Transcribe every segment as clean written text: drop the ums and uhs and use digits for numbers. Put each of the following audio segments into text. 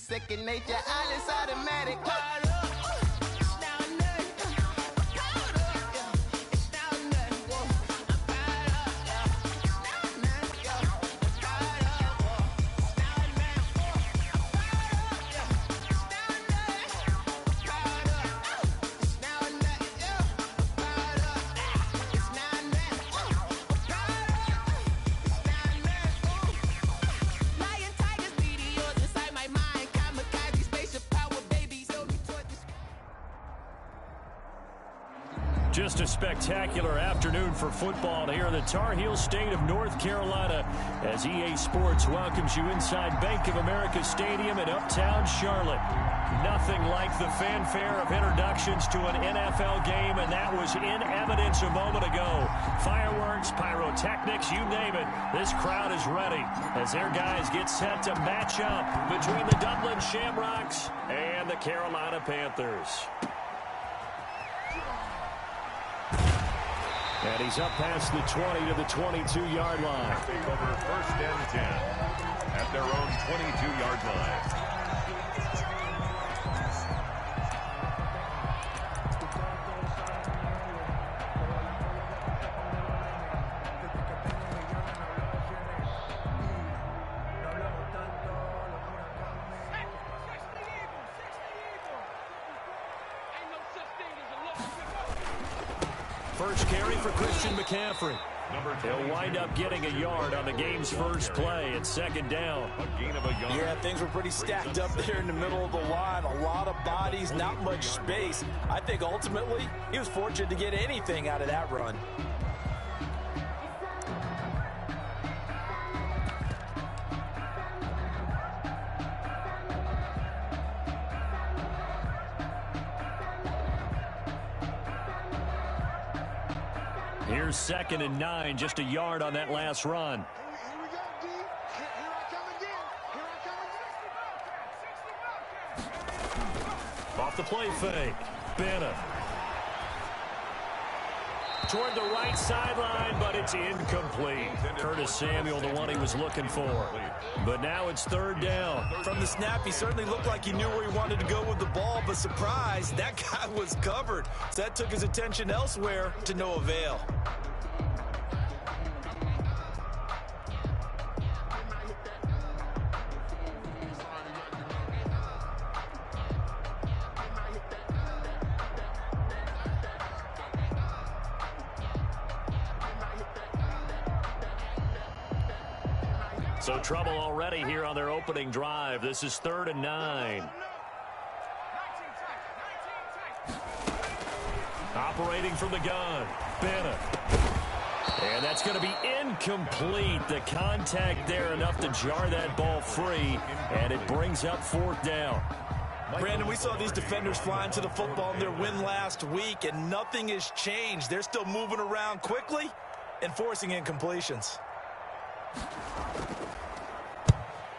second nature, all is automatic. Just a spectacular afternoon for football here in the Tar Heel state of North Carolina as EA Sports welcomes you inside Bank of America Stadium in uptown Charlotte. Nothing like the fanfare of introductions to an NFL game, and that was in evidence a moment ago. Fireworks, pyrotechnics, you name it. This crowd is ready as their guys get set to match up between the Dublin Shamrocks and the Carolina Panthers. And he's up past the 20 to the 22-yard line. Over 1st and 10 at their own 22-yard line. First carry for Christian McCaffrey. He'll wind up getting a yard on the game's first play. It's 2nd down. Yeah, things were pretty stacked up there in the middle of the line. A lot of bodies, not much space. I think ultimately he was fortunate to get anything out of that run. Here's 2nd and 9, just a yard on that last run. Here we go, D. Here I come again. Off the play fake. Bennett. Toward the right sideline, but it's incomplete. Curtis Samuel, the one he was looking for. But now it's 3rd down. From the snap, he certainly looked like he knew where he wanted to go with the ball, but surprise, that guy was covered. So that took his attention elsewhere to no avail. So trouble already here on their opening drive. This is 3rd and 9. Operating from the gun, Bennett. And that's going to be incomplete. The contact there enough to jar that ball free, and it brings up 4th down. Brandon, we saw these defenders flying to the football in their win last week, and nothing has changed. They're still moving around quickly and forcing incompletions.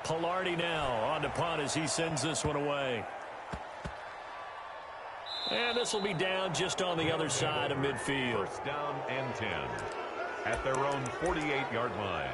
Pilardi now on to punt as he sends this one away. And this will be down just on the other side of midfield. 1st down and 10 at their own 48-yard line.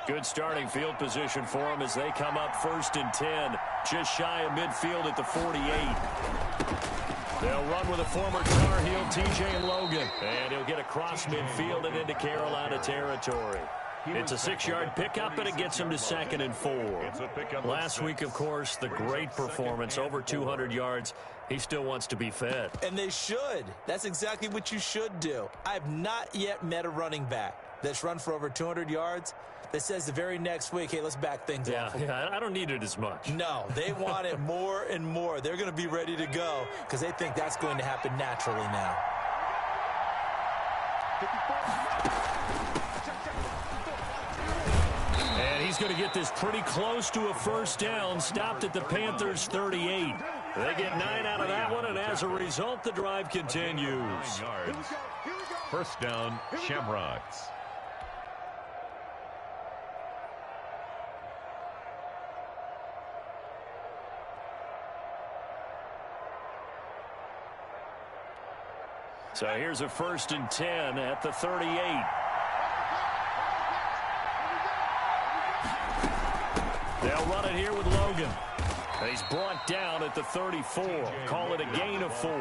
Good starting field position for them as they come up 1st and 10. Just shy of midfield at the 48. They'll run with a former Tar Heel, TJ Logan. And he'll get across midfield and into Carolina territory. It's a 6-yard pickup, and it gets him to 2nd and 4. Last week, of course, the great performance, over 200 yards. He still wants to be fed. And they should. That's exactly what you should do. I've not yet met a running back that's run for over 200 yards that says the very next week, hey, let's back things off. Yeah, I don't need it as much. No, they want it more and more. They're going to be ready to go because they think that's going to happen naturally now. And he's going to get this pretty close to a 1st down, stopped at the Panthers' 38. They get 9 out of that one, and as a result, the drive continues. 9 yards. First down, Shamrocks. So here's a 1st and 10 at the 38. They'll run it here with Logan. He's brought down at the 34. Call it a gain of 4.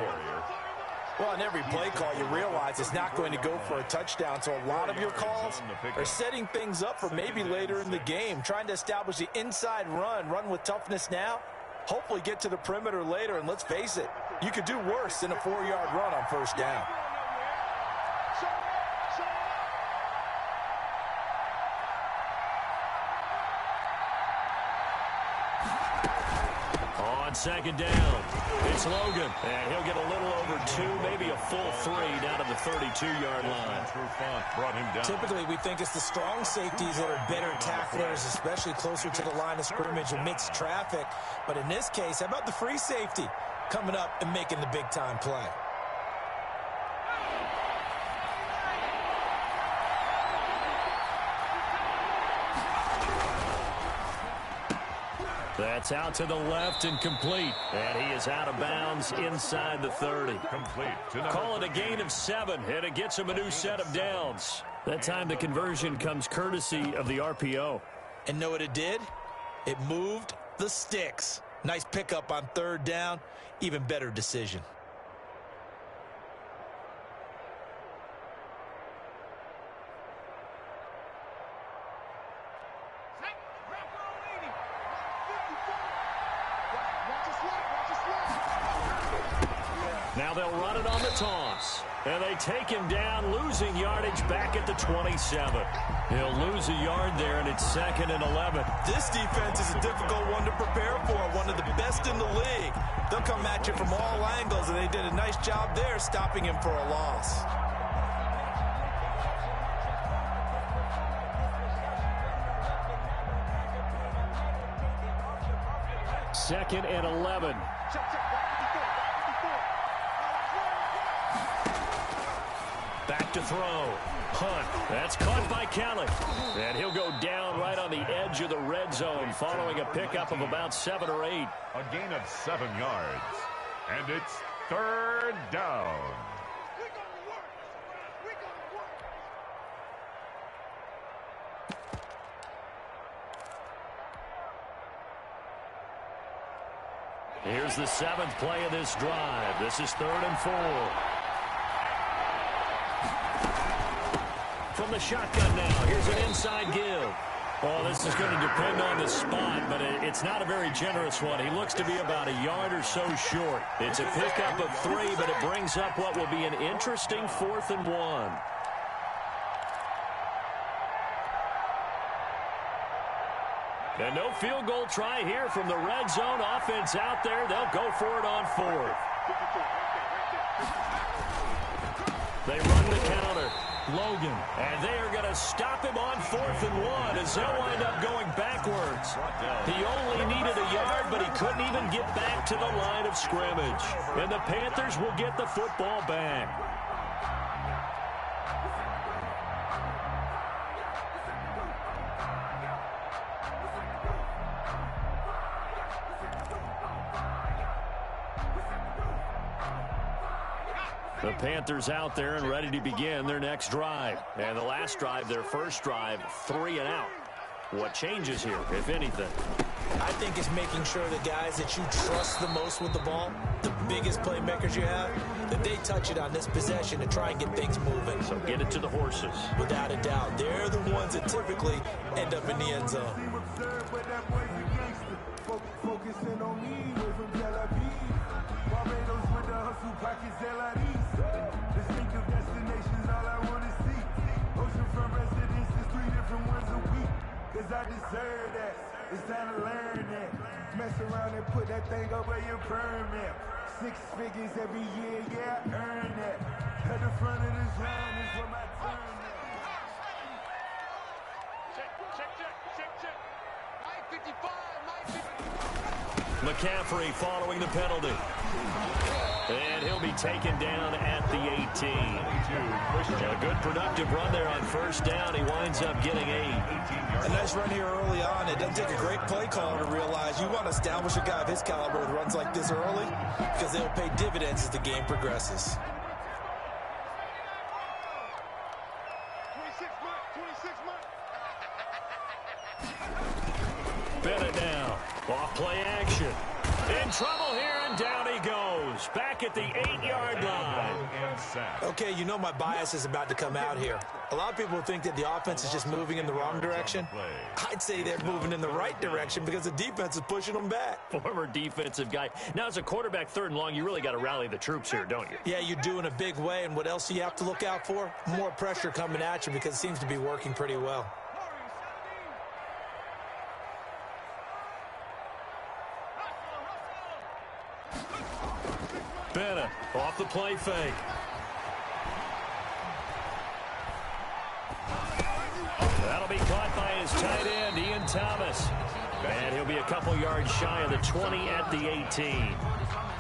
Well, on every play call, you realize it's not going to go for a touchdown, so a lot of your calls are setting things up for maybe later in the game, trying to establish the inside run with toughness now, hopefully get to the perimeter later, and let's face it, you could do worse than a 4-yard run on 1st down. On 2nd down, it's Logan, and he'll get a little over 2, maybe a full 3 down to the 32-yard line. Brought him down. Typically, we think it's the strong safeties that are better tacklers, especially closer to the line of scrimmage and mixed traffic. But in this case, how about the free safety coming up and making the big-time play? That's out to the left and complete. And he is out of bounds inside the 30. Complete. Call it a gain of 7, and it gets him a new set of downs. That time the conversion comes courtesy of the RPO. And know what it did? It moved the sticks. Nice pickup on 3rd down. Even better decision. Now they'll run it on the toss. And they take him down, losing yardage back at the 27. He'll lose a yard there, and it's 2nd and 11. This defense is a difficult one to prepare for, one of the best in the league. They'll come at you from all angles, and they did a nice job there stopping him for a loss. Second and 11. Back to throw. Hunt. That's caught by Kelly. And he'll go down right on the edge of the red zone following a pickup of about 7 or 8. A gain of 7 yards. And it's 3rd down. Here's the 7th play of this drive. This is 3rd and 4. From the shotgun now, here's an inside give. Oh, this is going to depend on the spot, but it's not a very generous one. He looks to be about a yard or so short. It's a pickup of 3, but it brings up what will be an interesting 4th and 1. And no field goal try here from the red zone. Offense out there. They'll go for it on 4th. They run the counter. Logan. And they are going to stop him on 4th and 1 as they'll wind up going backwards. He only needed a yard, but he couldn't even get back to the line of scrimmage. And the Panthers will get the football back. The Panthers out there and ready to begin their next drive. And the last drive, their first drive, 3 and out. What changes here, if anything? I think it's making sure the guys that you trust the most with the ball, the biggest playmakers you have, that they touch it on this possession to try and get things moving. So get it to the horses. Without a doubt. They're the ones that typically end up in the end zone. Focusing on me, way from Tel Aviv. Barbados with the hustle pockets, distinctive destinations, all I want to see. Oceanfront residences, 3 different ones a week. Cause I deserve that. It's time to learn that. Mess around and put that thing over your permit. 6 figures every year, yeah, I earn that. At the front of this round is where my turn at. Check. 955, 955. McCaffrey following the penalty. And he'll be taken down at the 18. A good productive run there on first down. He winds up getting 8. A nice run here early on. It doesn't take a great play caller to realize you want to establish a guy of his caliber with runs like this early because they'll pay dividends as the game progresses. 26 months. Bennett now. Off play action. In trouble here, and down he goes. Back at the 8-yard line. Okay, you know my bias is about to come out here. A lot of people think that the offense is just moving in the wrong direction. I'd say they're moving in the right direction because the defense is pushing them back. Former defensive guy. Now, as a quarterback, 3rd and long, you really got to rally the troops here, don't you? Yeah, you do in a big way. And what else do you have to look out for? More pressure coming at you because it seems to be working pretty well. Bennett off the play fake. That'll be caught by his tight end, Ian Thomas. And he'll be a couple yards shy of the 20 at the 18.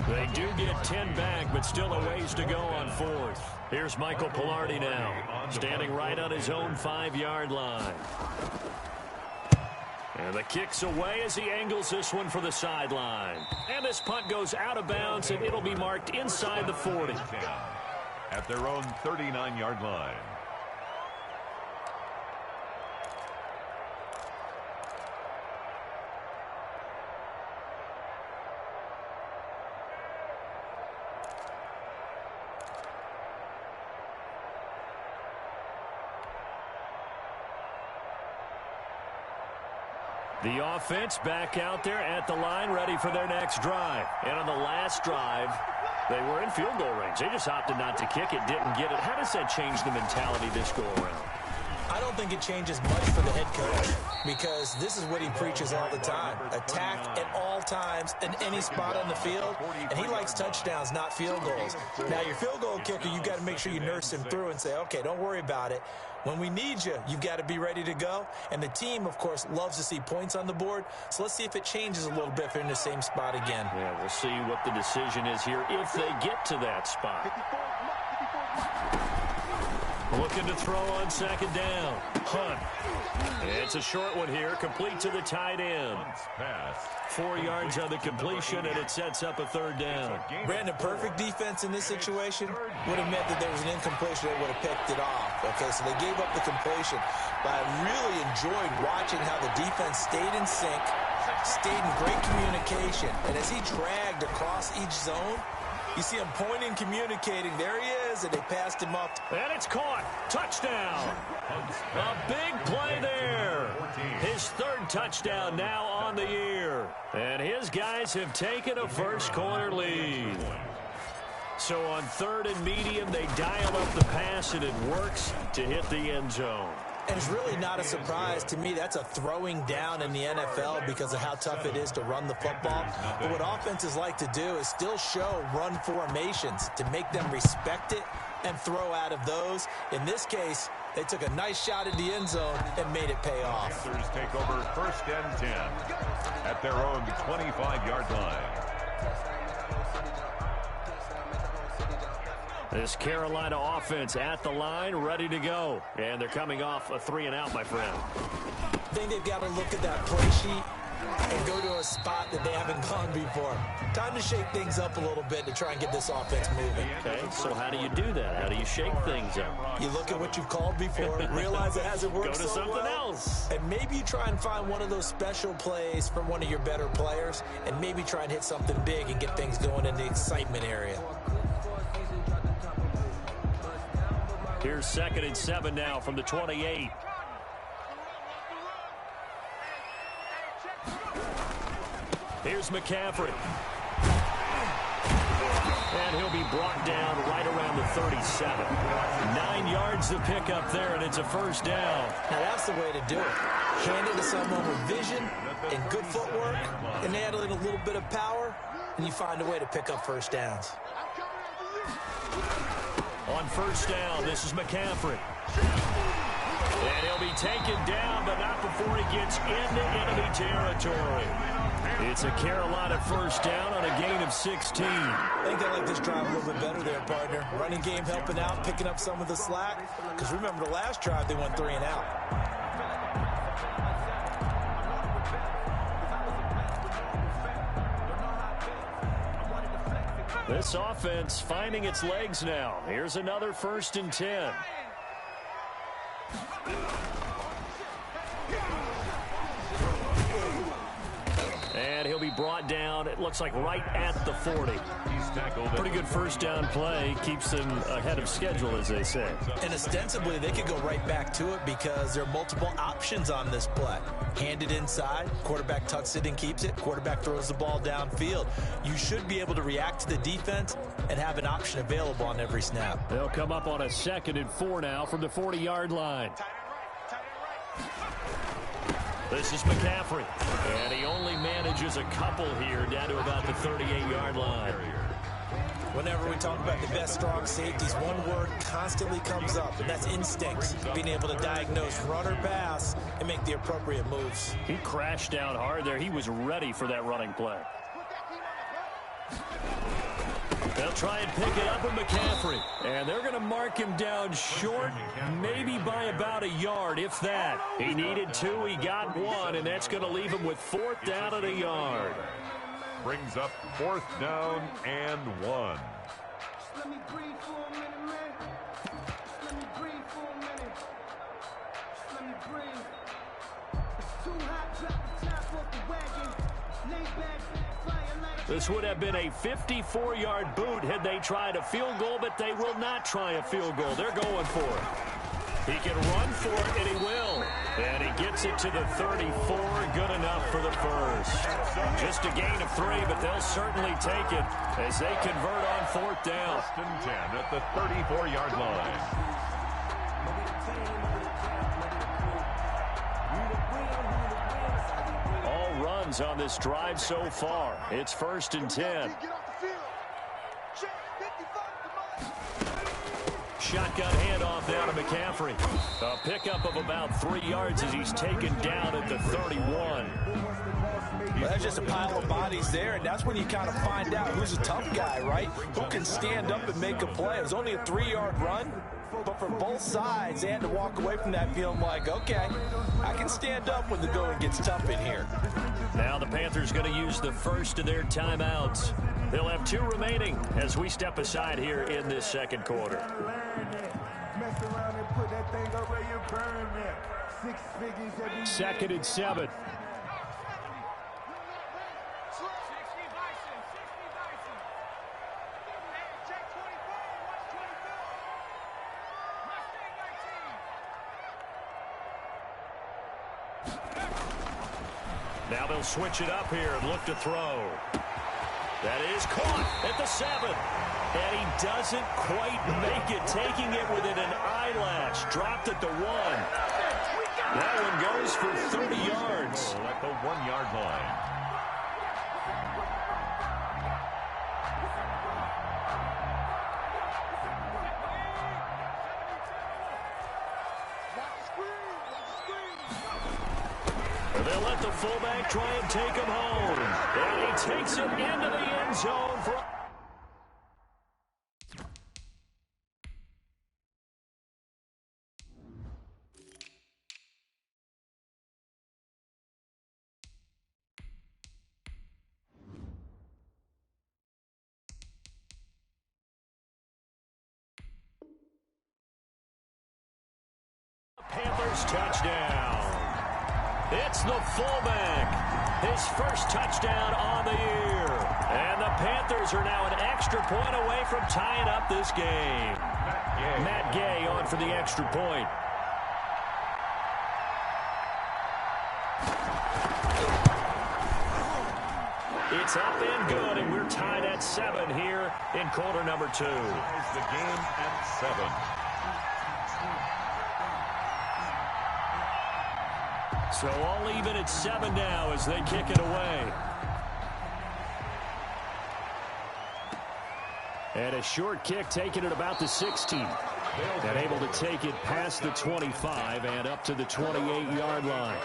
They do get 10 back, but still a ways to go on 4th. Here's Michael Pilardi now, standing right on his own 5-yard line. And the kick's away as he angles this one for the sideline. And this punt goes out of bounds, and it'll be marked inside the 40. At their own 39-yard line. The offense back out there at the line, ready for their next drive. And on the last drive, they were in field goal range. They just opted not to kick it, didn't get it. How does that change the mentality this go around? I don't think it changes much for the head coach because this is what he preaches all the time. Attack at all times in any spot on the field, and he likes touchdowns, not field goals. Now, your field goal kicker, you've got to make sure you nurse him through and say, okay, don't worry about it. When we need you, you've got to be ready to go. And the team, of course, loves to see points on the board. So let's see if it changes a little bit if they're in the same spot again. Yeah, we'll see what the decision is here if they get to that spot. Looking to throw on 2nd down. Hunt. It's a short one here, complete to the tight end. 4 yards on the completion, and it sets up a 3rd down. Brandon, perfect defense in this situation would have meant that there was an incompletion that would have picked it off. Okay, so they gave up the completion. But I really enjoyed watching how the defense stayed in sync, stayed in great communication. And as he dragged across each zone, you see him pointing, communicating. There he is, and they passed him up. And it's caught. Touchdown. A big play there. His 3rd touchdown now on the year. And his guys have taken a first-quarter lead. So on 3rd and medium, they dial up the pass, and it works to hit the end zone. And it's really not a surprise to me. That's a throwing down in the NFL because of how tough it is to run the football. But what offenses like to do is still show run formations to make them respect it and throw out of those. In this case, they took a nice shot at the end zone and made it pay off. Panthers take over 1st and 10 at their own 25-yard line. This Carolina offense at the line, ready to go. And they're coming off a 3-and-out, my friend. I think they've got to look at that play sheet and go to a spot that they haven't gone before. Time to shake things up a little bit to try and get this offense moving. Okay, so how do you do that? How do you shake things up? You look at what you've called before, realize it hasn't worked Go to so something well, else. and maybe you try and find one of those special plays from one of your better players, and maybe try and hit something big and get things going in the excitement area. Here's 2nd and 7 now from the 28. Here's McCaffrey. And he'll be brought down right around the 37. 9 yards to pick up there, and it's a 1st down. Now that's the way to do it. Hand it to someone with vision and good footwork, and add in a little bit of power, and you find a way to pick up 1st downs. On 1st down, this is McCaffrey. And he'll be taken down, but not before he gets into enemy territory. It's a Carolina first down on a gain of 16. I think I like this drive a little bit better there, partner. Running game helping out, picking up some of the slack. Because remember, the last drive, they went 3 and out. This offense finding its legs now. Here's another 1st and 10. And he'll be brought down, it looks like right at the 40. He's tackled. Pretty good first down play. Keeps them ahead of schedule, as they say. And ostensibly, they could go right back to it because there are multiple options on this play. Hand it inside, quarterback tucks it and keeps it, quarterback throws the ball downfield. You should be able to react to the defense and have an option available on every snap. They'll come up on a 2nd and 4 now from the 40-yard line. This is McCaffrey, and he only manages a couple here down to about the 38-yard line. Whenever we talk about the best strong safeties, one word constantly comes up, and that's instincts. Being able to diagnose run or pass and make the appropriate moves. He crashed down hard there. He was ready for that running play. They'll try and pick it up with McCaffrey. And they're going to mark him down short, maybe by about a yard, if that. He needed 2, he got 1, and that's going to leave him with 4th down and a yard. Brings up 4th down and 1. Let me breathe for a minute, man. Let me breathe for a minute. Let me breathe. It's too hot, drop the top off the wagon. Lay back, fire like... This would have been a 54-yard boot had they tried a field goal, but they will not try a field goal. They're going for it. He can run for it, and he will. And he gets it to the 34. Good enough for the first. Just a gain of 3, but they'll certainly take it as they convert on 4th down. 1st and 10 at the 34-yard line. All runs on this drive so far. It's 1st and 10. Get off the field. Check 55. Shotgun handoff down to McCaffrey. A pickup of about 3 yards as he's taken down at the 31. Well, that's just a pile of bodies there, and that's when you kind of find out who's a tough guy, right? Who can stand up and make a play. It was only a 3-yard run, but for both sides, they had to walk away from that feeling like, okay, I can stand up when the going gets tough in here. Now the Panthers going to use the first of their timeouts. They'll have 2 remaining as we step aside here in this 2nd quarter. Mess around and put that thing up where you burn there. 6 figures. 2nd and 7. Now they'll switch it up here and look to throw. That is caught at the 7. And he doesn't quite make it, taking it within an eyelash. Dropped at the 1. That one goes for 30 yards. At the 1-yard line. They'll let the fullback try and take him home. And he takes it into the end zone for... Panthers touchdown. It's the fullback. His first touchdown on the year. And the Panthers are now an extra point away from tying up this game. Matt Gay on for the extra point. It's up and good, and we're tied at 7 here in quarter number 2. Ties the game at 7. So all even at 7 now as they kick it away. And a short kick taken at about the 16. And able to take it past the 25 and up to the 28-yard line.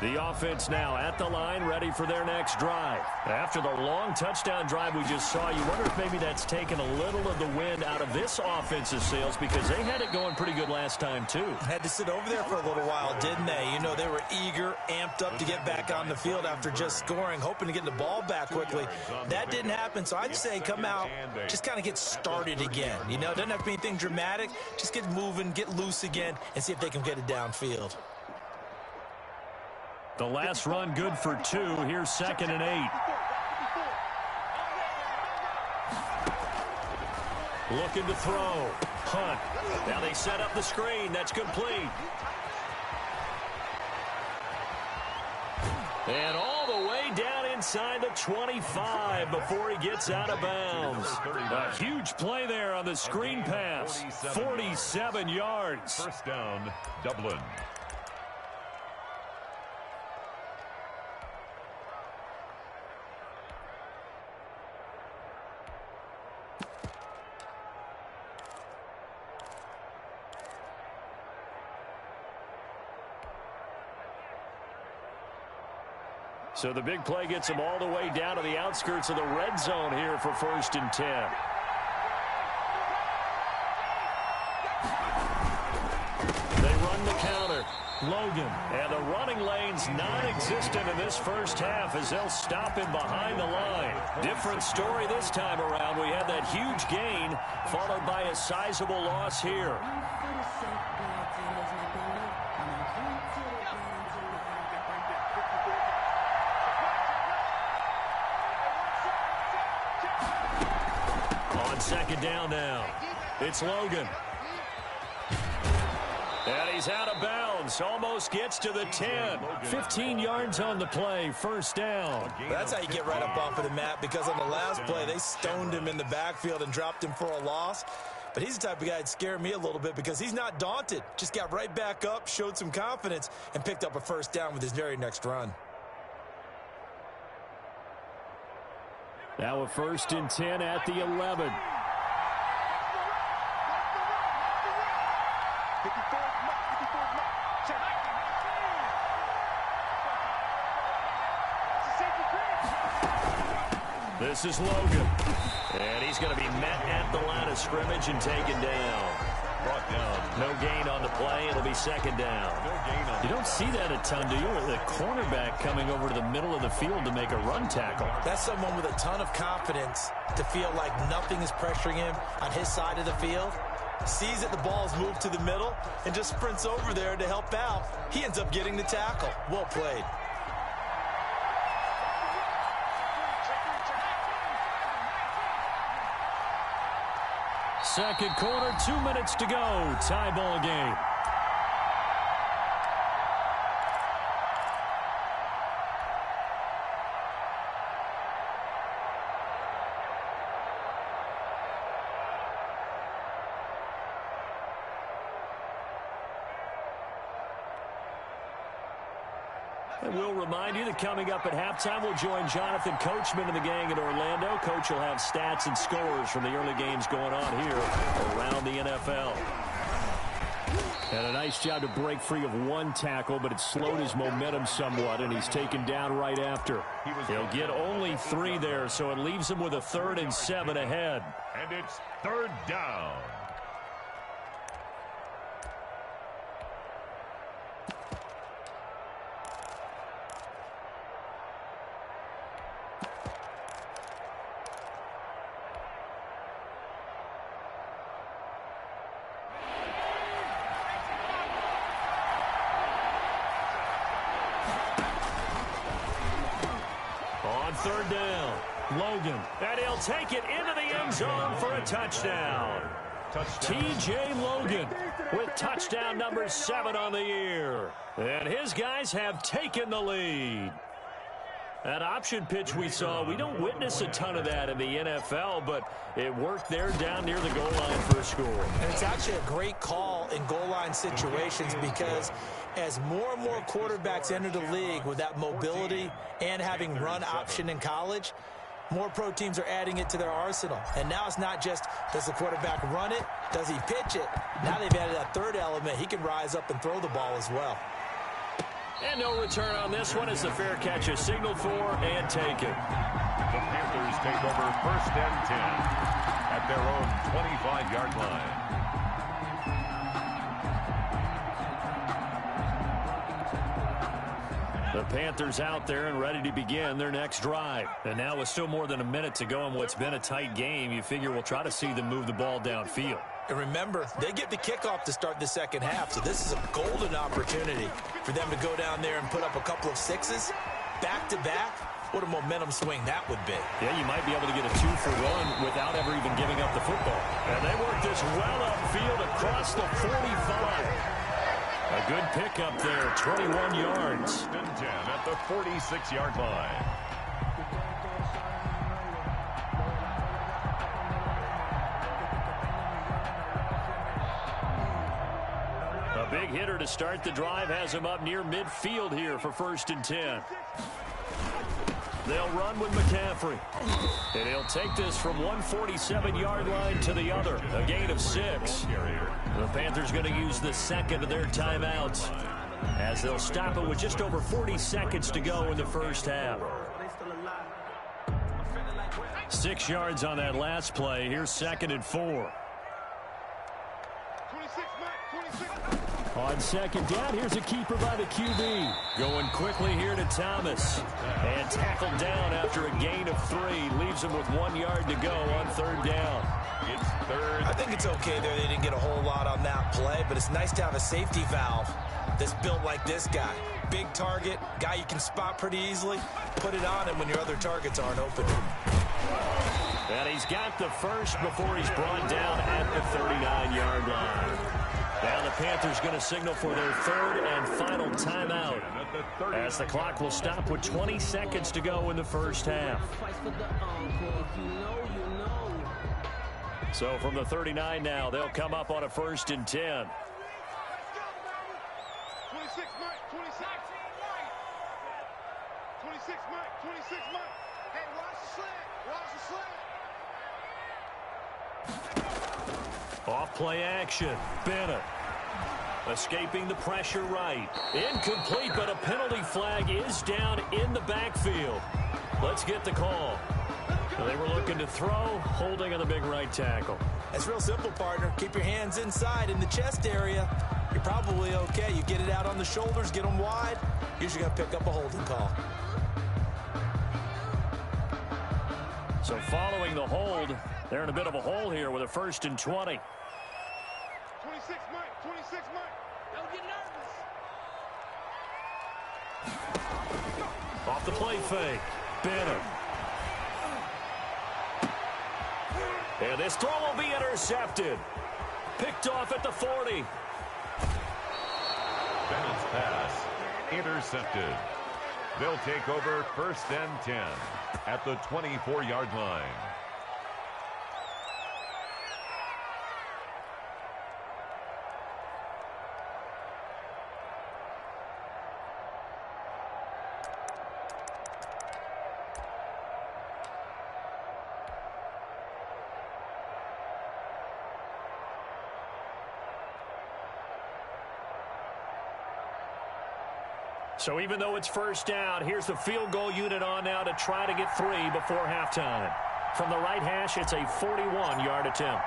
The offense now at the line, ready for their next drive. After the long touchdown drive we just saw, you wonder if maybe that's taken a little of the wind out of this offensive sails, because they had it going pretty good last time too. Had to sit over there for a little while, didn't they? You know, they were eager, amped up to get back on the field after just scoring, hoping to get the ball back quickly. That didn't happen, so I'd say come out, just kind of get started again. You know, it doesn't have to be anything dramatic. Just get moving, get loose again, and see if they can get it downfield. The last run good for 2. Here's 2nd and 8. Looking to throw. Hunt. Now they set up the screen. That's complete. And all the way down inside the 25 before he gets out of bounds. A huge play there on the screen pass. 47 yards. First down, Dublin. So the big play gets them all the way down to the outskirts of the red zone here for 1st and 10. They run the counter. Logan. And the running lane's non-existent in this first half as they'll stop him behind the line. Different story this time around. We had that huge gain followed by a sizable loss here. On 2nd down now. It's Logan. And he's out of bounds. Almost gets to the 10. 15 yards on the play. 1st down. That's how you get right up off of the mat, because on the last play, they stoned him in the backfield and dropped him for a loss. But he's the type of guy that scared me a little bit because he's not daunted. Just got right back up, showed some confidence, and picked up a 1st down with his very next run. Now a 1st and 10 at the 11. This is Logan. And he's going to be met at the line of scrimmage and taken down. Brought down. No gain on the play. It'll be 2nd down. No gain on. You don't see that a ton, do you? With the cornerback coming over to the middle of the field to make a run tackle. That's someone with a ton of confidence to feel like nothing is pressuring him on his side of the field. Sees that the ball's moved to the middle and just sprints over there to help out. He ends up getting the tackle. Well played. Second quarter, 2 minutes to go. Tie ball game. And we'll remind you that coming up at halftime, we'll join Jonathan Coachman and the gang in Orlando. Coach will have stats and scores from the early games going on here around the NFL. And a nice job to break free of 1 tackle, but it slowed his momentum somewhat, and he's taken down right after. He'll get only 3 there, so it leaves him with a 3rd and 7 ahead. And it's 3rd down. On 3rd down, Logan. And he'll take it into the end zone for a touchdown. T.J. Logan. with touchdown number 7 on the year. And his guys have taken the lead. That option pitch we saw, we don't witness a ton of that in the NFL, but it worked there down near the goal line for a score. And it's actually a great call in goal line situations because as more and more quarterbacks enter the league with that mobility and having run option in college, more pro teams are adding it to their arsenal. And now it's not just, does the quarterback run it? Does he pitch it? Now they've added that third element. He can rise up and throw the ball as well. And no return on this one as the fair catch is signaled for and taken. The Panthers take over 1st and 10 at their own 25-yard line. The Panthers out there and ready to begin their next drive. And now with still more than a minute to go in what's been a tight game, you figure we'll try to see them move the ball downfield. And remember, they get the kickoff to start the second half, so this is a golden opportunity for them to go down there and put up a couple of sixes back-to-back. What a momentum swing that would be. Yeah, you might be able to get a 2-for-1 without ever even giving up the football. And they work this well upfield across the 45. A good pickup there, 21 yards. 10 at the 46-yard line. A big hitter to start the drive has him up near midfield here for 1st and 10. They'll run with McCaffrey. And he'll take this from 147-yard line to the other. A gain of 6. The Panthers going to use the second of their timeouts as they'll stop it with just over 40 seconds to go in the first half. 6 yards on that last play. Here's 2nd and 4. On second down, here's a keeper by the QB. Going quickly here to Thomas. And tackled down after a gain of 3. Leaves him with 1 yard to go on 3rd down. It's 3rd. I think it's okay there. They didn't get a whole lot on that play, but it's nice to have a safety valve that's built like this guy. Big target, guy you can spot pretty easily. Put it on him when your other targets aren't open. And he's got the first before he's brought down at the 39-yard line. Now the Panthers going to signal for their 3rd and final timeout as the clock will stop with 20 seconds to go in the first half. So from the 39 now, they'll come up on a 1st and 10. 26, Mike. 26. 26, Mike. 26, Mike. Hey, watch the slant. Watch the slant. Off play action. Bennett. Escaping the pressure right. Incomplete, but a penalty flag is down in the backfield. Let's get the call. They were looking to throw, holding on the big right tackle. It's real simple, partner. Keep your hands inside in the chest area. You're probably okay. You get it out on the shoulders, get them wide. Usually going to pick up a holding call. So following the hold, they're in a bit of a hole here with a 1st and 20. 26, Mike. 26, Mike. Don't get nervous. Off the play fake. Bennett. And this throw will be intercepted. Picked off at the 40. Bennett's pass intercepted. They'll take over 1st and 10 at the 24-yard line. So even though it's 1st down, here's the field goal unit on now to try to get 3 before halftime. From the right hash, it's a 41-yard attempt.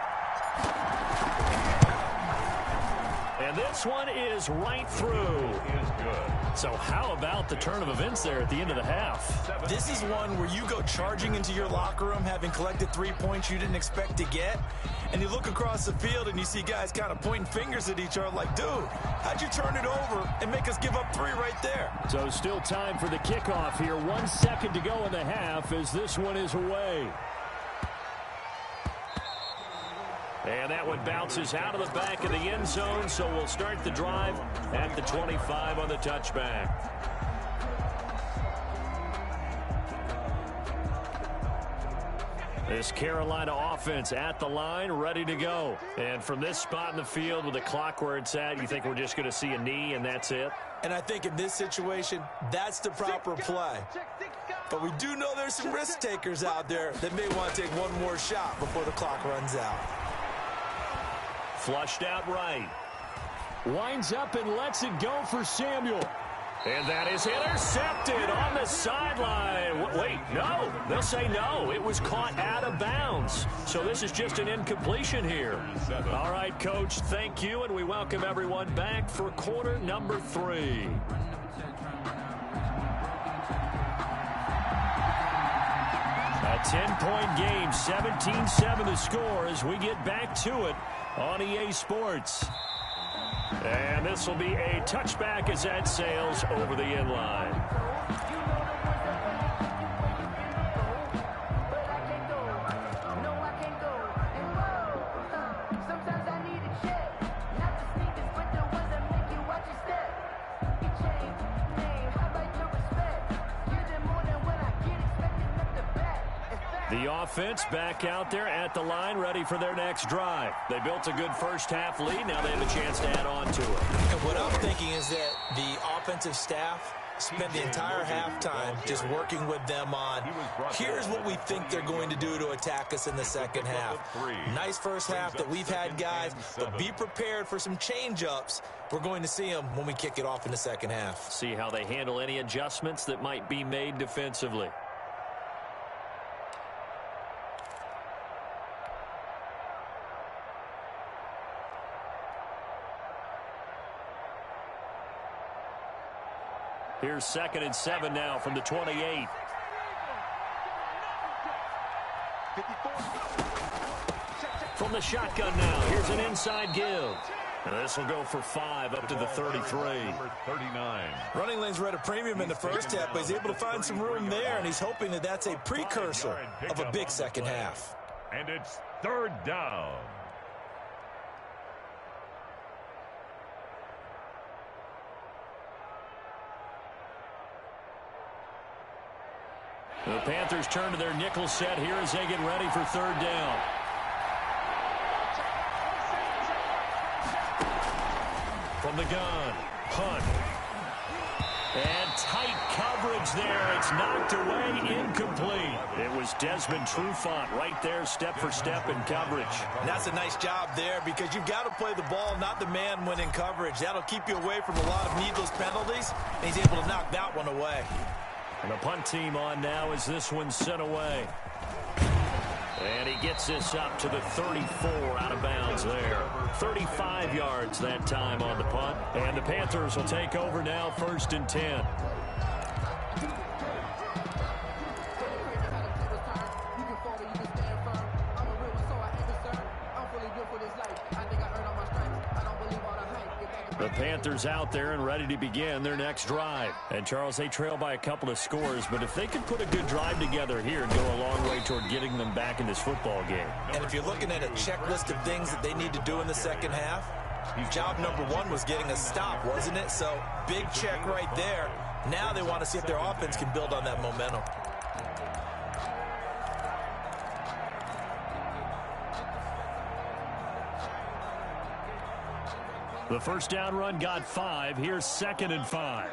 And this one is right through. Is good. So how about the turn of events there at the end of the half? This is one where you go charging into your locker room having collected 3 points you didn't expect to get, and you look across the field and you see guys kind of pointing fingers at each other like, dude, how'd you turn it over and make us give up 3 right there? So still time for the kickoff here. 1 second to go in the half as this one is away. And that one bounces out of the back of the end zone, so we'll start the drive at the 25 on the touchback. This Carolina offense at the line, ready to go. And from this spot in the field with the clock where it's at, you think we're just going to see a knee and that's it? And I think in this situation, that's the proper play. But we do know there's some risk takers out there that may want to take one more shot before the clock runs out. Flushed out right. Winds up and lets it go for Samuel. And that is intercepted on the sideline. Wait, no. They'll say no. It was caught out of bounds. So this is just an incompletion here. All right, Coach, thank you, and we welcome everyone back for quarter number 3. A 10-point game, 17-7 the score as we get back to it on EA Sports. And this will be a touchback as that sails over the end line. The offense back out there at the line, ready for their next drive. They built a good first-half lead. Now they have a chance to add on to it. And what I'm thinking is that the offensive staff spent the entire halftime just working with them on, here's what we think they're going to do to attack us in the second half. Nice first half that we've had, guys, but be prepared for some change-ups. We're going to see them when we kick it off in the second half. See how they handle any adjustments that might be made defensively. Here's 2nd and 7 now from the 28. From the shotgun now, here's an inside give. And this will go for 5 up to the 33. Running lanes were at a premium in the first half, but he's able to find some room there, and he's hoping that that's a precursor of a big second half. And it's 3rd down. The Panthers turn to their nickel set here as they get ready for 3rd down. From the gun, Hunt. And tight coverage there. It's knocked away, incomplete. It was Desmond Trufant right there, step for step in coverage. And that's a nice job there because you've got to play the ball, not the man when in coverage. That'll keep you away from a lot of needless penalties, and he's able to knock that one away. And the punt team on now as this one's sent away. And he gets this up to the 34 out of bounds there. 35 yards that time on the punt. And the Panthers will take over now 1st and 10. The Panthers out there and ready to begin their next drive. And, Charles, they trail by a couple of scores, but if they could put a good drive together here and go a long way toward getting them back in this football game. And if you're looking at a checklist of things that they need to do in the second half, job number 1 was getting a stop, wasn't it? So, big check right there. Now they want to see if their offense can build on that momentum. The first down run got 5. Here's 2nd and 5.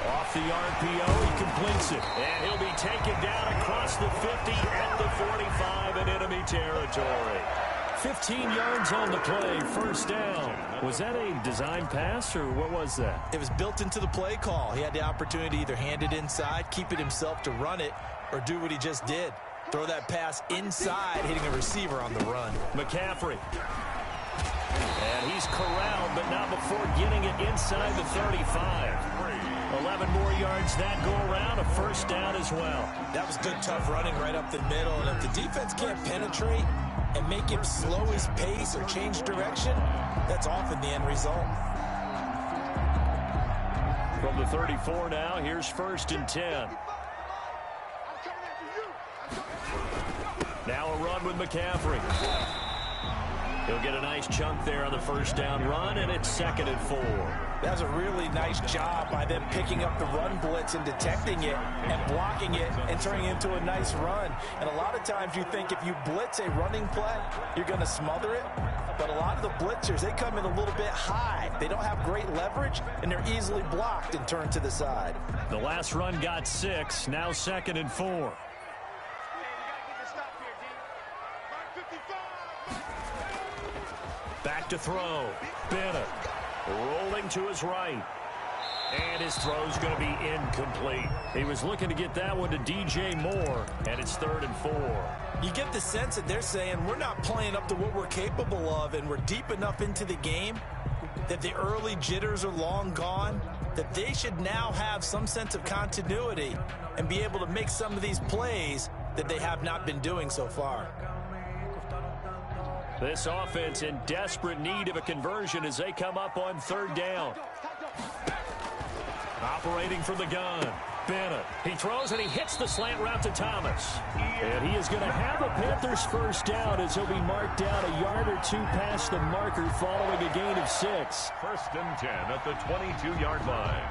Off the RPO, he completes it. And he'll be taken down across the 50 at the 45 in enemy territory. 15 yards on the play, 1st down. Was that a design pass, or what was that? It was built into the play call. He had the opportunity to either hand it inside, keep it himself to run it, or do what he just did. Throw that pass inside, hitting a receiver on the run. McCaffrey. And he's corralled, but not before getting it inside the 35. 11 more yards that go around, a 1st down as well. That was good, tough running right up the middle. And if the defense can't penetrate and make him slow his pace or change direction, that's often the end result. From the 34 now, here's 1st and 10. Now a run with McCaffrey. He'll get a nice chunk there on the first down run, and it's 2nd and 4. That was a really nice job by them picking up the run blitz and detecting it and blocking it and turning it into a nice run. And a lot of times you think if you blitz a running play, you're going to smother it. But a lot of the blitzers, they come in a little bit high. They don't have great leverage, and they're easily blocked and turned to the side. The last run got 6, now 2nd and 4. Back to throw. Bennett rolling to his right. And his throw's going to be incomplete. He was looking to get that one to DJ Moore, and it's 3rd and 4. You get the sense that they're saying we're not playing up to what we're capable of, and we're deep enough into the game that the early jitters are long gone, that they should now have some sense of continuity and be able to make some of these plays that they have not been doing so far. This offense in desperate need of a conversion as they come up on 3rd down. Operating from the gun. Bennett. He throws and he hits the slant route to Thomas. And he is going to have a Panthers first down as he'll be marked down a yard or 2 past the marker following a gain of 6. 1st and 10 at the 22-yard line.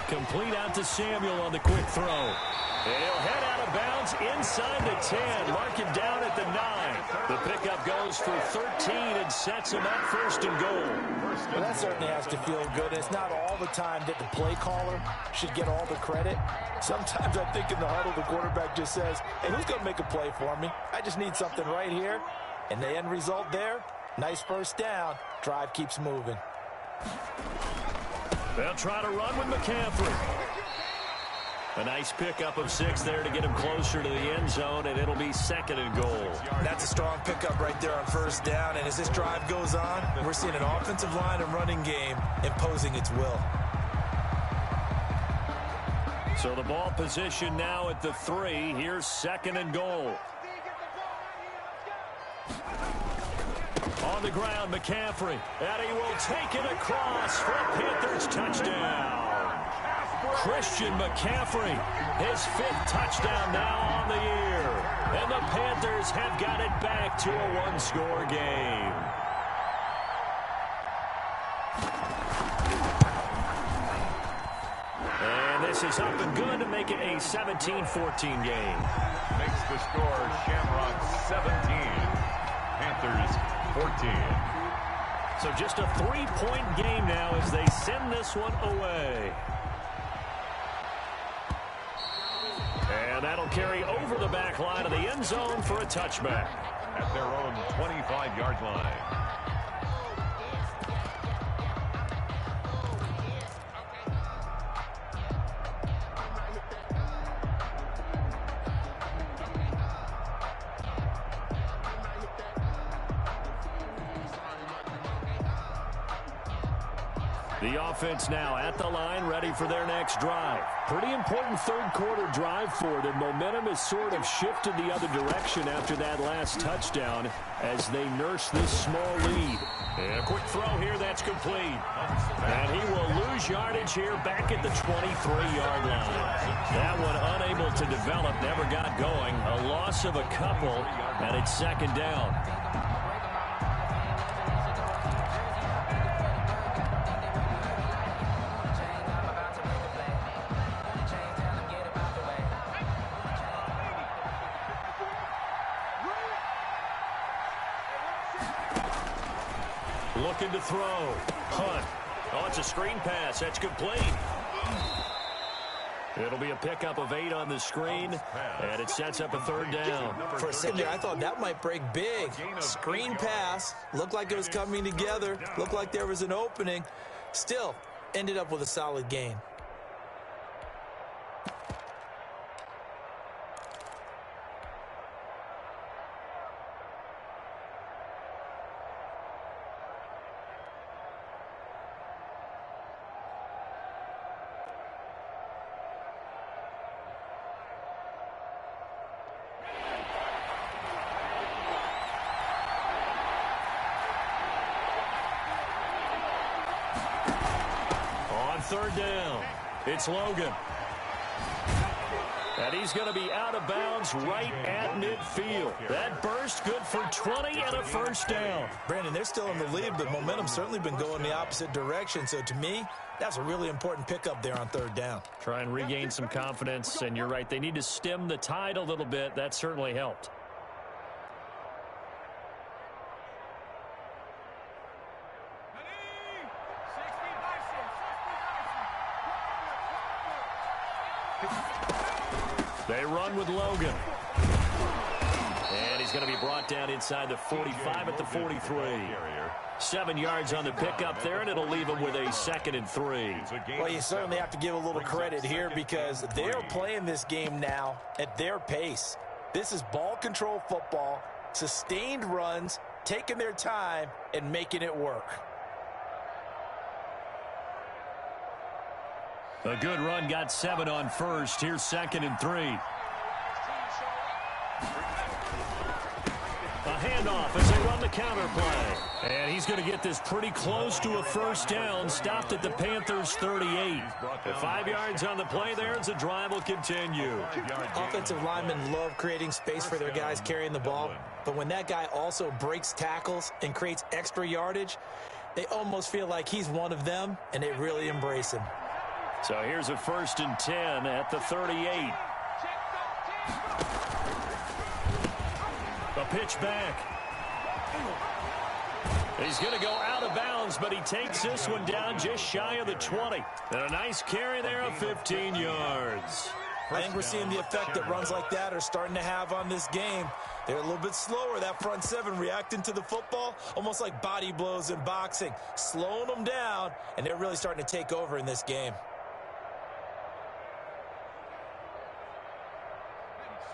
Complete out to Samuel on the quick throw. And he'll head out of bounds inside the 10. Mark him down at the 9. The pickup goes for 13 and sets him up 1st and goal. Well, that certainly has to feel good. It's not all the time that the play caller should get all the credit. Sometimes I think in the huddle the quarterback just says, hey, who's going to make a play for me? I just need something right here. And the end result there, nice first down. Drive keeps moving. They'll try to run with McCaffrey. A nice pickup of 6 there to get him closer to the end zone, and it'll be 2nd and goal. That's a strong pickup right there on first down, and as this drive goes on, we're seeing an offensive line and running game imposing its will. So the ball position now at the 3. Here's 2nd and goal. On the ground, McCaffrey. And he will take it across for a Panthers touchdown. Christian McCaffrey, his 5th touchdown now on the year. And the Panthers have got it back to a 1-score game. And this is up and good to make it a 17-14 game. Makes the score Shamrocks 17, Panthers 14. So just a 3-point game now as they send this one away. And that'll carry over the back line of the end zone for a touchback. At their own 25-yard line. The offense now at the line, ready for their next drive. Pretty important third-quarter drive for them. Momentum has sort of shifted the other direction after that last touchdown as they nurse this small lead. And a quick throw here that's complete. And he will lose yardage here back at the 23-yard line. That one unable to develop, never got going. A loss of a couple, and it's 2nd down. Looking to throw. Hunt. Oh, it's a screen pass. That's complete. It'll be a pickup of 8 on the screen, and it sets up a 3rd down. For a second there, I thought that might break big. Screen pass. Looked like it was coming together. Looked like there was an opening. Still, ended up with a solid gain. third down. It's Logan. And he's going to be out of bounds right at midfield. That burst good for 20 and a first down. Brandon, they're still in the lead, but momentum's certainly been going the opposite direction. So to me, that's a really important pickup there on third down. Try and regain some confidence, and you're right. They need to stem the tide a little bit. That certainly helped. They run with Logan. And he's going to be brought down inside the 45 at the 43. 7 yards on the pickup there, and it'll leave him with a 2nd and 3. Well, you certainly have to give a little credit here because they're playing this game now at their pace. This is ball control football, sustained runs, taking their time, and making it work. A good run, got 7 on first. Here's 2nd and 3. A handoff as they run the counter play. And he's going to get this pretty close to a first down. Stopped at the Panthers' 38. The 5 yards on the play there as the drive will continue. Offensive linemen love creating space for their guys carrying the ball. But when that guy also breaks tackles and creates extra yardage, they almost feel like he's one of them, and they really embrace him. So here's a 1st and 10 at the 38. A pitch back. He's going to go out of bounds, but he takes this one down just shy of the 20. And a nice carry there of 15 yards. I think we're seeing the effect that runs like that are starting to have on this game. They're a little bit slower, that front seven, reacting to the football, almost like body blows in boxing, slowing them down, and they're really starting to take over in this game.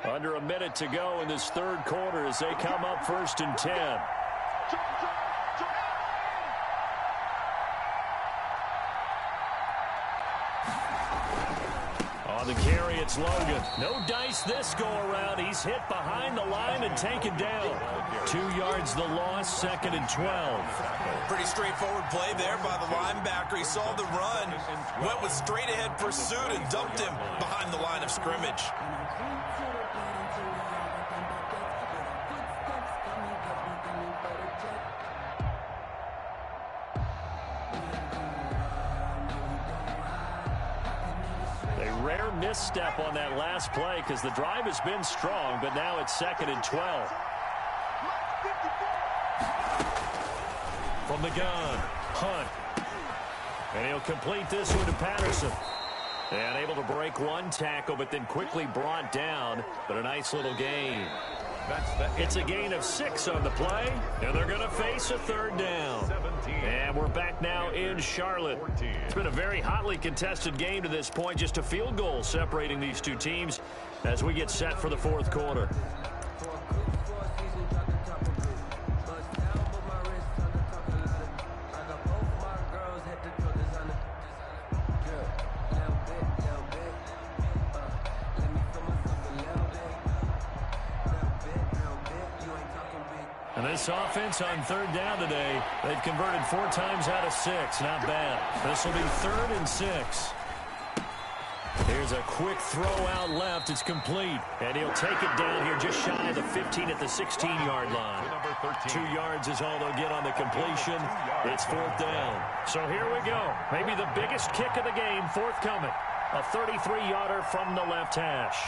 Under a minute to go in this third quarter as they come up 1st and 10. On the carry, it's Logan. No dice this go around. He's hit behind the line and taken down. 2 yards the loss, 2nd and 12. Pretty straightforward play there by the linebacker. He saw the run, went with straight ahead pursuit and dumped him behind the line of scrimmage. Rare misstep on that last play because the drive has been strong, but now it's 2nd and 12. From the gun, Hunt. And he'll complete this one to Patterson. And able to break one tackle, but then quickly brought down. But a nice little gain. It's a gain of 6 on the play, and they're going to face a 3rd down. And we're back now in Charlotte. It's been a very hotly contested game to this point. Just a field goal separating these two teams as we get set for the 4th quarter. And this offense on 3rd down today, they've converted 4 times out of 6. Not bad. This will be 3rd and 6. Here's a quick throw out left. It's complete. And he'll take it down here just shy of the 15 at the 16-yard line. 2 yards is all they'll get on the completion. It's 4th down. So here we go. Maybe the biggest kick of the game forthcoming. A 33-yarder from the left hash.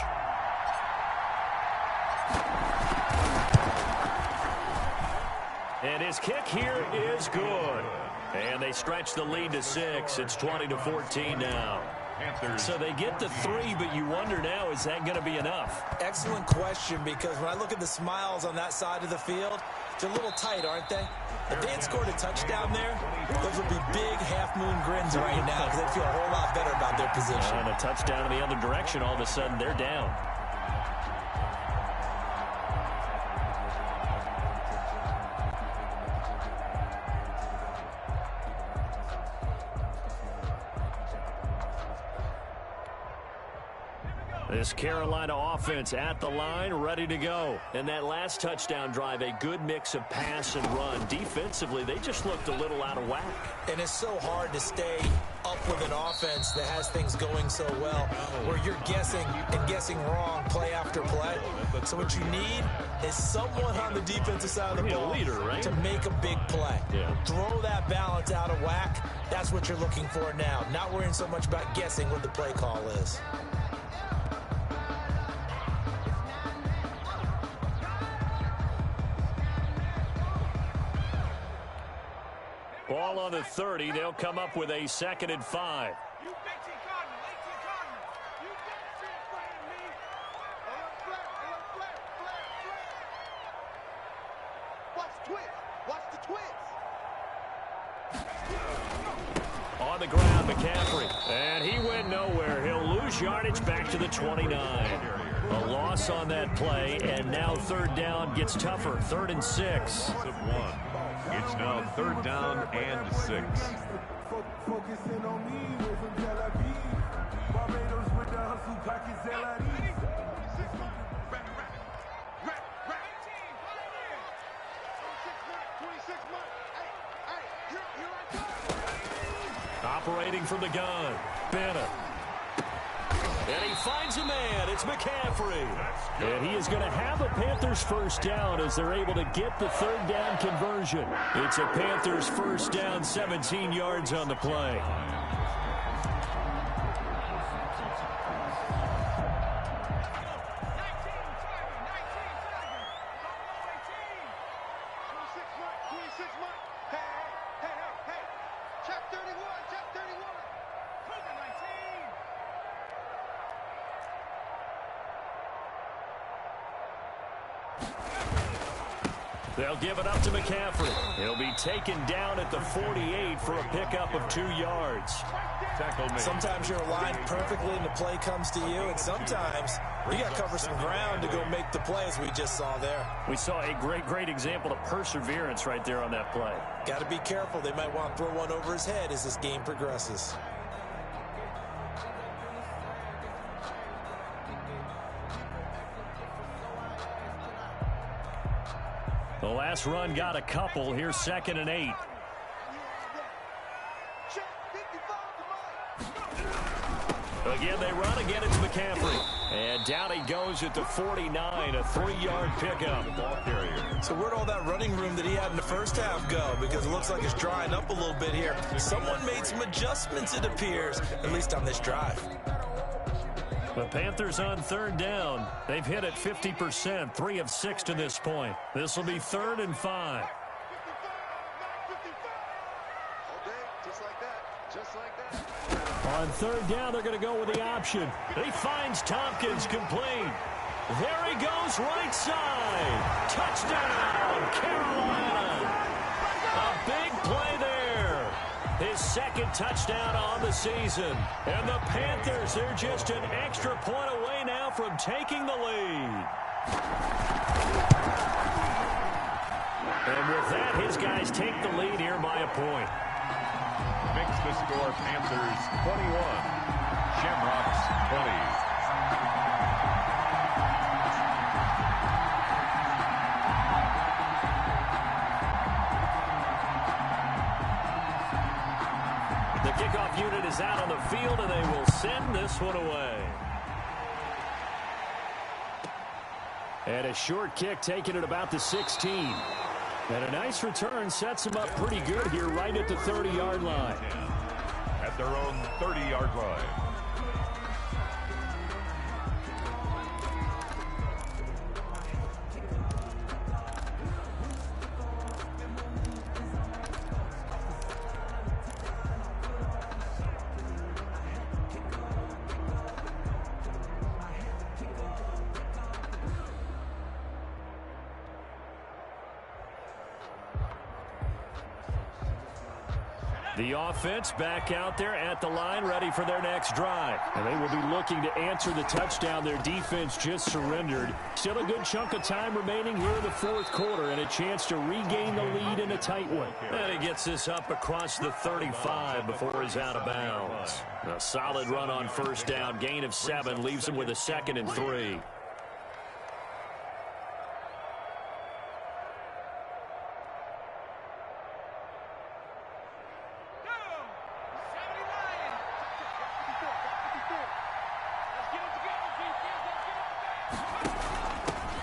And his kick here is good. And they stretch the lead to 6. It's 20-14 now. So they get the 3, but you wonder now, is that going to be enough? Excellent question, because when I look at the smiles on that side of the field, they're a little tight, aren't they? If they had scored a touchdown there, those would be big half-moon grins right now because they'd feel a whole lot better about their position. And a touchdown in the other direction, all of a sudden they're down. This Carolina offense at the line, ready to go. And that last touchdown drive, a good mix of pass and run. Defensively, they just looked a little out of whack. And it's so hard to stay up with an offense that has things going so well, where you're guessing and guessing wrong play after play. So what you need is someone on the defensive side of the ball to make a big play. Throw that balance out of whack. That's what you're looking for now. Not worrying so much about guessing what the play call is. Ball on the 30. They'll come up with a 2nd and 5. On the ground, McCaffrey. And he went nowhere. He'll lose yardage back to the 29. A loss on that play, and now 3rd down gets tougher. 3rd and 6. It's now 3rd down and 6. Focusing on me, we're from Tel Aviv. Barbados with the hustle pockets, Operating from the gun, Bennett. And he finds a man. It's McCaffrey. And he is going to have a Panthers 1st down as they're able to get the 3rd down conversion. It's a Panthers 1st down, 17 yards on the play. They'll give it up to McCaffrey. He'll be taken down at the 48 for a pickup of 2 yards. Sometimes you're aligned perfectly and the play comes to you, and sometimes you got to cover some ground to go make the play, as we just saw there. We saw a great example of perseverance right there on that play. Got to be careful. They might want to throw one over his head as this game progresses. The last run got a couple. Here's 2nd and 8. Again, they run. Again, it's McCaffrey. And down he goes at the 49, a 3-yard pickup. Ball carrier. So where'd all that running room that he had in the first half go? Because it looks like it's drying up a little bit here. Someone made some adjustments, it appears, at least on this drive. The Panthers on 3rd down. They've hit it 50%, 3 of 6 to this point. This will be 3rd and 5. On 3rd down, they're going to go with the option. He finds Tompkins complete. There he goes, right side. Touchdown, Carolina. A big play there. His 2nd touchdown on the season. And the Panthers, they're just an extra point away now from taking the lead. And with that, his guys take the lead here by a point. Makes the score Panthers 21, Shamrocks 20. The kickoff unit is out on the field, and they will send this one away. And a short kick taken at about the 16. And a nice return sets him up pretty good here right at the 30-yard line. At their own 30-yard line. The offense back out there at the line, ready for their next drive. And they will be looking to answer the touchdown their defense just surrendered. Still a good chunk of time remaining here in the fourth quarter and a chance to regain the lead in a tight one. And he gets this up across the 35 before he's out of bounds. A solid run on first down. Gain of 7 leaves him with a 2nd and 3.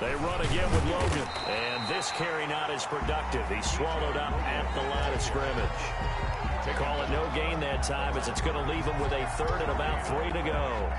They run again with Logan. And this carry not as productive. He's swallowed up at the line of scrimmage. They call it no gain that time as it's going to leave him with a 3rd and about 3 to go.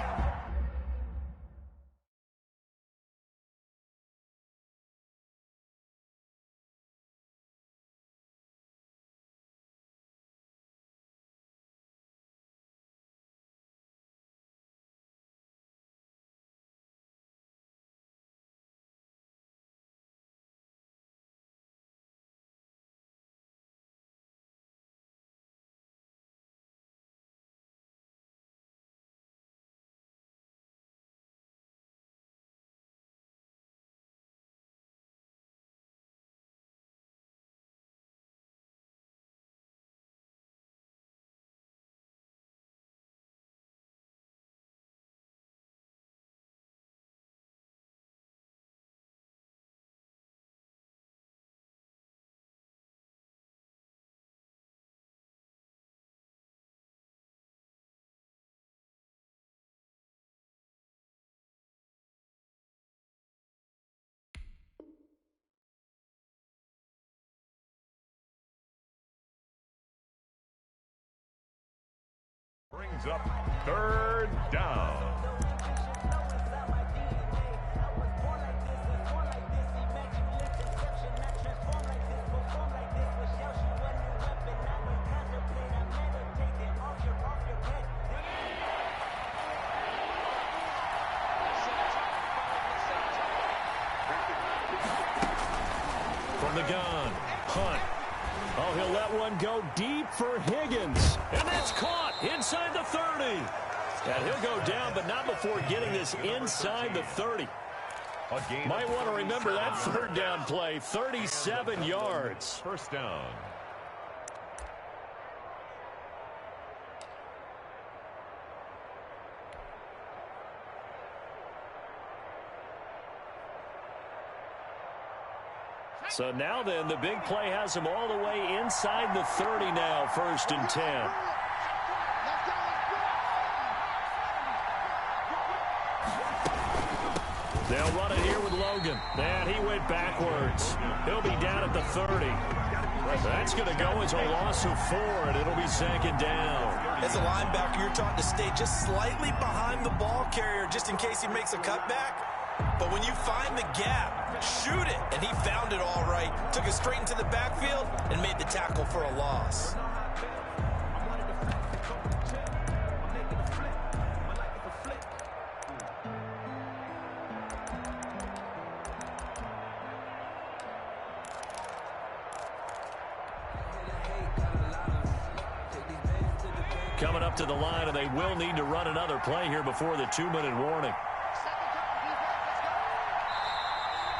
Brings up 3rd down. From the gun, Hunt. Oh, he'll let one go deep for Higgins. And that's caught inside the 30. And he'll go down, but not before getting this inside the 30. Might want to remember that 3rd down play, 37 yards. First down. So now then, the big play has him all the way inside the 30 now, 1st and 10. They'll run it here with Logan. And he went backwards. He'll be down at the 30. That's going to go as a loss of 4, and it'll be 2nd down. As a linebacker, you're taught to stay just slightly behind the ball carrier just in case he makes a cutback. But when you find the gap, shoot it. And he found it all right. Took it straight into the backfield and made the tackle for a loss. Coming up to the line, and they will need to run another play here before the 2-minute warning.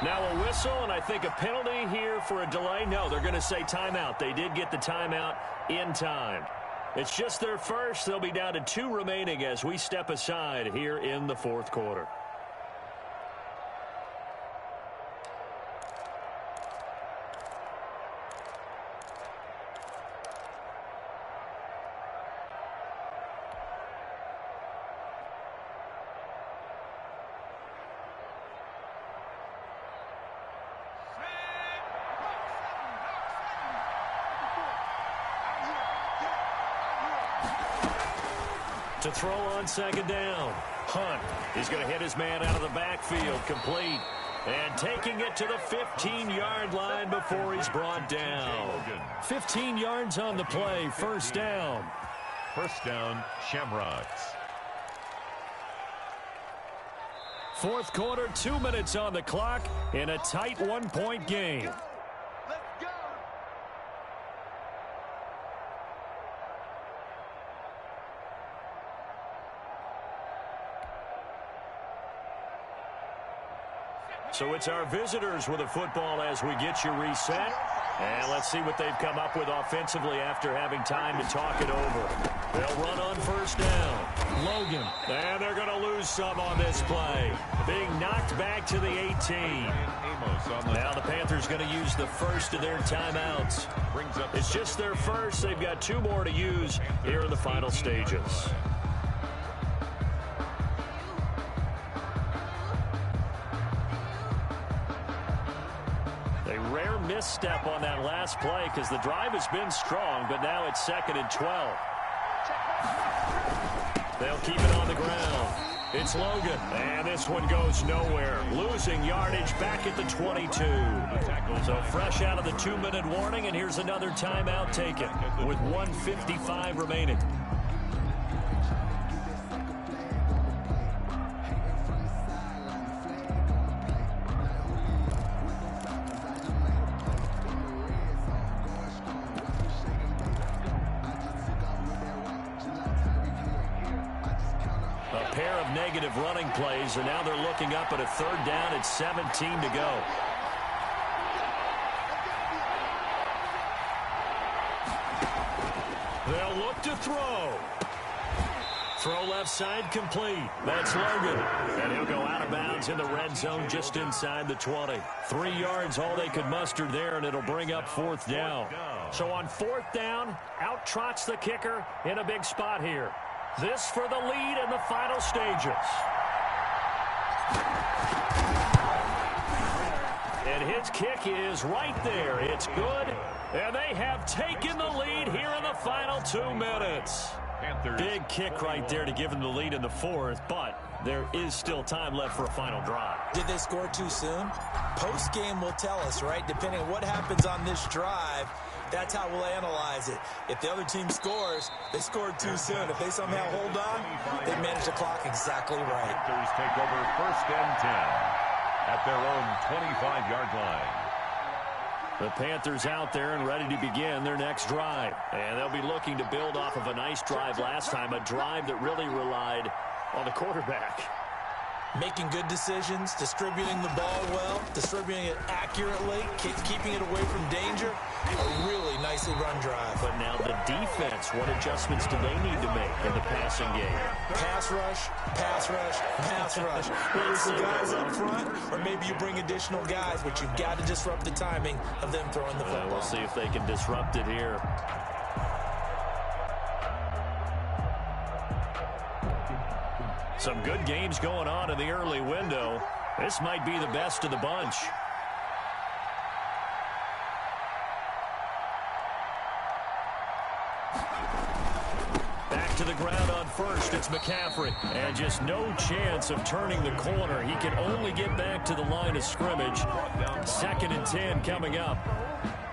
Now a whistle, and I think a penalty here for a delay. No, they're going to say timeout. They did get the timeout in time. It's just their first. They'll be down to 2 remaining as we step aside here in the 4th quarter. To throw on 2nd down. Hunt is going to hit his man out of the backfield. Complete. And taking it to the 15-yard line before he's brought down. 15 yards on the play. 1st down. First down, Shamrocks. 4th quarter, 2 minutes on the clock in a tight 1-point game. So it's our visitors with a football as we get you reset. And let's see what they've come up with offensively after having time to talk it over. They'll run on first down. Logan. And they're going to lose some on this play. Being knocked back to the 18. Now the Panthers going to use the first of their timeouts. It's just their first. They've got 2 more to use here in the final stages. Rare misstep on that last play because the drive has been strong, but now it's 2nd and 12. They'll keep it on the ground. It's Logan, and this one goes nowhere. Losing yardage back at the 22. So fresh out of the 2-minute warning, and here's another timeout taken with 1:55 remaining. Pair of negative running plays, and now they're looking up at a 3rd down at 17 to go. They'll look to throw. Throw left side complete. That's Logan. And he'll go out of bounds in the red zone just inside the 20. 3 yards all they could muster there, and it'll bring up 4th down. So on 4th down, out trots the kicker in a big spot here. This for the lead in the final stages. And his kick is right there. It's good. And they have taken the lead here in the final 2 minutes. Big kick right there to give them the lead in the 4th, but there is still time left for a final drive. Did they score too soon? Post-game will tell us, right? Depending on what happens on this drive, that's how we'll analyze it. If the other team scores, they scored too soon. If they somehow hold on, they manage the clock exactly right. Panthers take over 1st and 10 at their own 25-yard line. The Panthers out there and ready to begin their next drive. And they'll be looking to build off of a nice drive last time, a drive that really relied on the quarterback. Making good decisions, distributing the ball well, distributing it accurately, keeping it away from danger. A really nicely run drive. But now the defense, what adjustments do they need to make in the passing game? Pass rush, pass rush, pass rush. Whether it's the guys up front or maybe you bring additional guys, but you've got to disrupt the timing of them throwing the football. We'll see if they can disrupt it here. Some good games going on in the early window. This might be the best of the bunch. Back to the ground on first. It's McCaffrey. And just no chance of turning the corner. He can only get back to the line of scrimmage. 2nd and 10 coming up.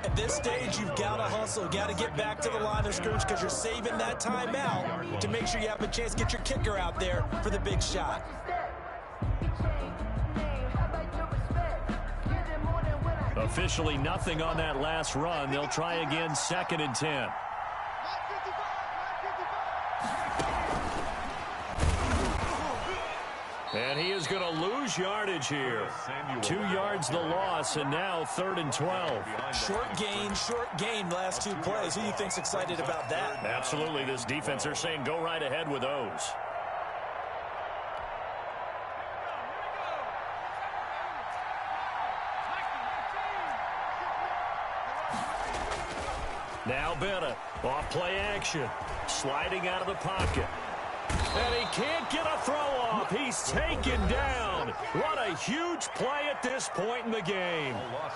At this stage, you've got to hustle. Got to get back to the line of scrimmage because you're saving that timeout to make sure you have a chance to get your kicker out there for the big shot. Officially nothing on that last run. They'll try again 2nd and 10. And he is going to lose yardage here. 2 yards the loss, and now 3rd and 12. Short gain last 2 plays. Who do you think's excited about that? Absolutely. This defense, they're saying go right ahead with those. Now Bennett, off play action, sliding out of the pocket. And he can't get a throw off. He's taken down. What a huge play at this point in the game.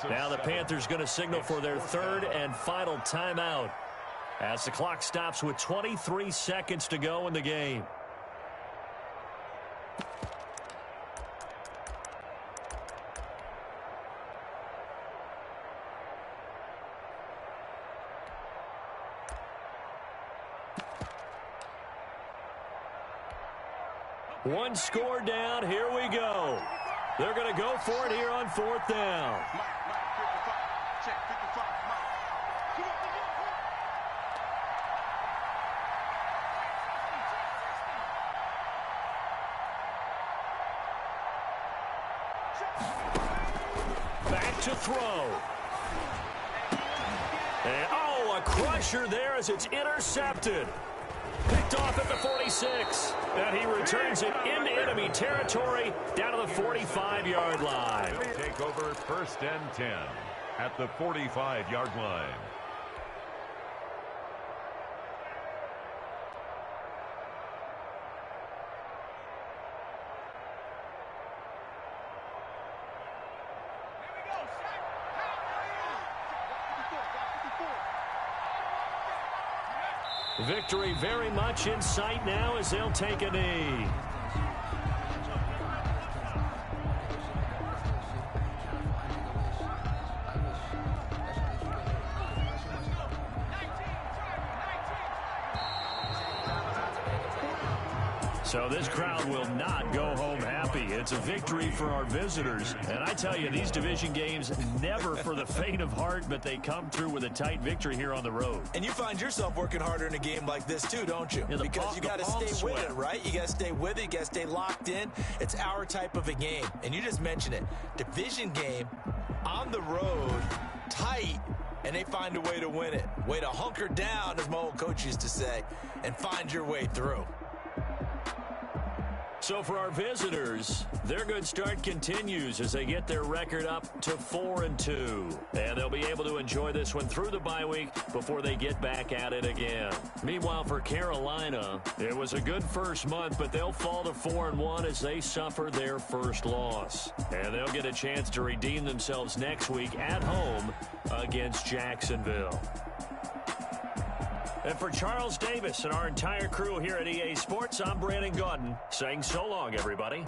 Now the Panthers going to signal for their 3rd and final timeout as the clock stops with 23 seconds to go in the game. One score down. Here we go. They're going to go for it here on 4th down. to throw. And, oh, a crusher there as it's intercepted. Picked off at the 46. And he returns it into enemy territory down to the 45-yard line. He'll take over 1st and 10 at the 45-yard line. Victory very much in sight now as they'll take a knee. So this crowd will not go home happy. It's a victory for our visitors. And I tell you, these division games, never for the faint of heart, but they come through with a tight victory here on the road. And you find yourself working harder in a game like this too, don't you? Yeah, because you got to stay with it, right? You got to stay with it. You got to stay locked in. It's our type of a game. And you just mentioned it. Division game, on the road, tight, and they find a way to win it. Way to hunker down, as my old coach used to say, and find your way through. So for our visitors, their good start continues as they get their record up to 4-2. And they'll be able to enjoy this one through the bye week before they get back at it again. Meanwhile, for Carolina, it was a good first month, but they'll fall to 4-1 as they suffer their first loss. And they'll get a chance to redeem themselves next week at home against Jacksonville. And for Charles Davis and our entire crew here at EA Sports, I'm Brandon Gaudin saying so long, everybody.